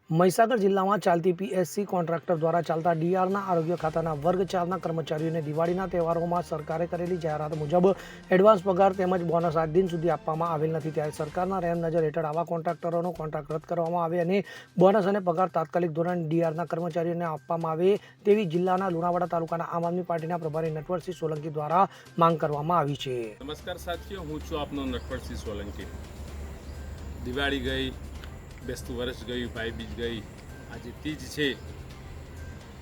મહીસાગર જિલ્લામાં ચાલતી PSC contractor દ્વારા ચાલતા ડીઆરના આરોગ્ય ખાતાના વર્ગ 4ના કર્મચારીઓને દિવાળીના તહેવારોમાં સરકારે કરેલી જાહેરાત મુજબ એડવાન્સ પગાર તેમજ બોનસ આજ દિન સુધી આપવામાં આવેલ નથી। ત્યારે સરકારના રહેમ નજર હેઠળ આવા કોન્ટ્રાક્ટરોનો કોન્ટ્રાક્ટ રદ કરવામાં આવે અને બોનસ અને પગાર તાત્કાલિક ધોરણે ડીઆરના કર્મચારીઓને આપવામાં આવે તેવી જિલ્લાના લુણાવાડા તાલુકાના આમ આદમી પાર્ટીના પ્રભારી નટવરસિંહ સોલંકી દ્વારા માંગ કરવામાં આવી છે। નમસ્કાર સાથીઓ, હું છું આપનો નટવરસિંહ સોલંકી। દિવાળી ગઈ, બેસતું વર્ષ ગયું, ભાઈ બીજ ગઈ, આજે તીજ છે।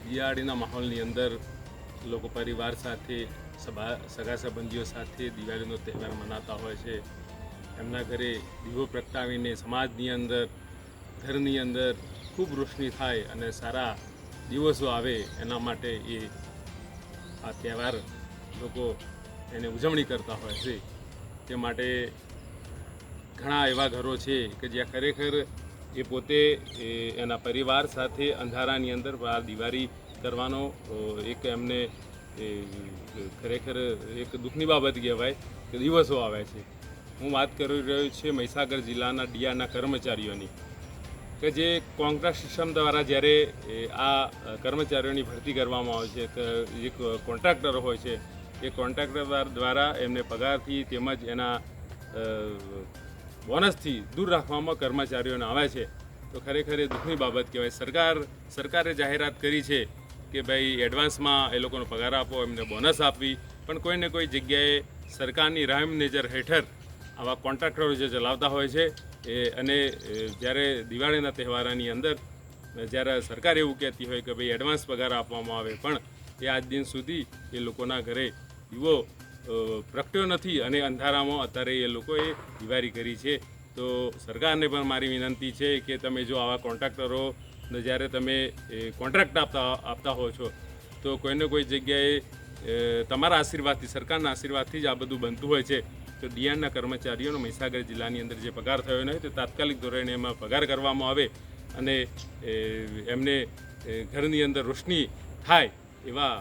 દિવાળીના માહોલની અંદર લોકો પરિવાર સાથે સગા સંબંધીઓ સાથે દિવાળીનો તહેવાર મનાતા હોય છે। એમના ઘરે દીવો પ્રગટાવીને સમાજની અંદર, ઘરની અંદર ખૂબ રોશની થાય અને સારા દિવસો આવે એના માટે આ તહેવાર લોકો એને ઉજવણી કરતા હોય છે। તે માટે ઘણા એવા ઘરો છે કે જ્યાં ખરેખર એ પોતે એના પરિવાર સાથે અંધારાની અંદર દિવાળી કરવાનો એક એમને ખરેખર એક દુઃખની બાબત કહેવાય કે દિવસો આવે છે। હું વાત કરી રહ્યો છું મહીસાગર જિલ્લાના ડીઆરના કર્મચારીઓની, કે જે કોન્ટ્રાક્ટ સિસ્ટમ દ્વારા જ્યારે આ કર્મચારીઓની ભરતી કરવામાં આવે છે, જે કોન્ટ્રાક્ટરો હોય છે એ કોન્ટ્રાક્ટર દ્વારા એમને પગારથી તેમજ એના બોનસથી દૂર રાખવામાં કર્મચારીઓને આવે છે। તો ખરેખર એ દુઃખની બાબત કહેવાય। સરકારે જાહેરાત કરી છે કે ભાઈ એડવાન્સમાં એ લોકોનો પગાર આપો, એમને બોનસ આપવી, પણ કોઈને કોઈ જગ્યાએ સરકારની રહેમ નજર હેઠળ આવા કોન્ટ્રાક્ટરો જે ચલાવતા હોય છે અને જ્યારે દિવાળીના તહેવારોની અંદર જ્યારે સરકાર એવું કહેતી હોય કે ભાઈ એડવાન્સ પગાર આપવામાં આવે, પણ એ આજ દિન સુધી એ લોકોના ઘરે દીવો પ્રગટ્યો નથી અને અંધારામાં અત્યારે એ લોકોએ દિવાળી કરી છે। તો સરકારને પણ મારી વિનંતી છે કે તમે જો આવા કોન્ટ્રાક્ટરોને જ્યારે તમે કોન્ટ્રાક્ટ આપતા હો છો તો કોઈને કોઈ જગ્યાએ તમારા આશીર્વાદથી, સરકારના આશીર્વાદથી જ આ બધું બનતું હોય છે। તો ડીઆરના કર્મચારીઓનો મહીસાગર જિલ્લાની અંદર જે પગાર થયો નથી તે તાત્કાલિક ધોરણે એમાં પગાર કરવામાં આવે અને એમને ઘરની અંદર રોશની થાય એવા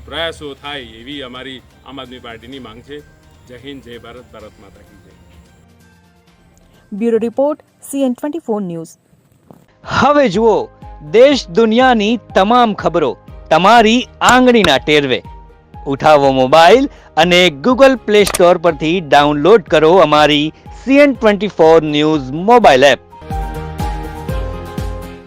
પ્રયાસો થાય એવી અમારી આમ આદમી પાર્ટીની માંગ છે। જય હિન્દ, જય ભારત, ભારત માતા કી જય। Bureau report CN24 news. હવે જુઓ દેશ દુનિયાની તમામ ખબરો તમારી આંગળીના ટેરવે। ઉઠાવો મોબાઈલ અને Google Play Store પરથી ડાઉનલોડ કરો અમારી CN24 ન્યૂઝ મોબાઈલ એપ।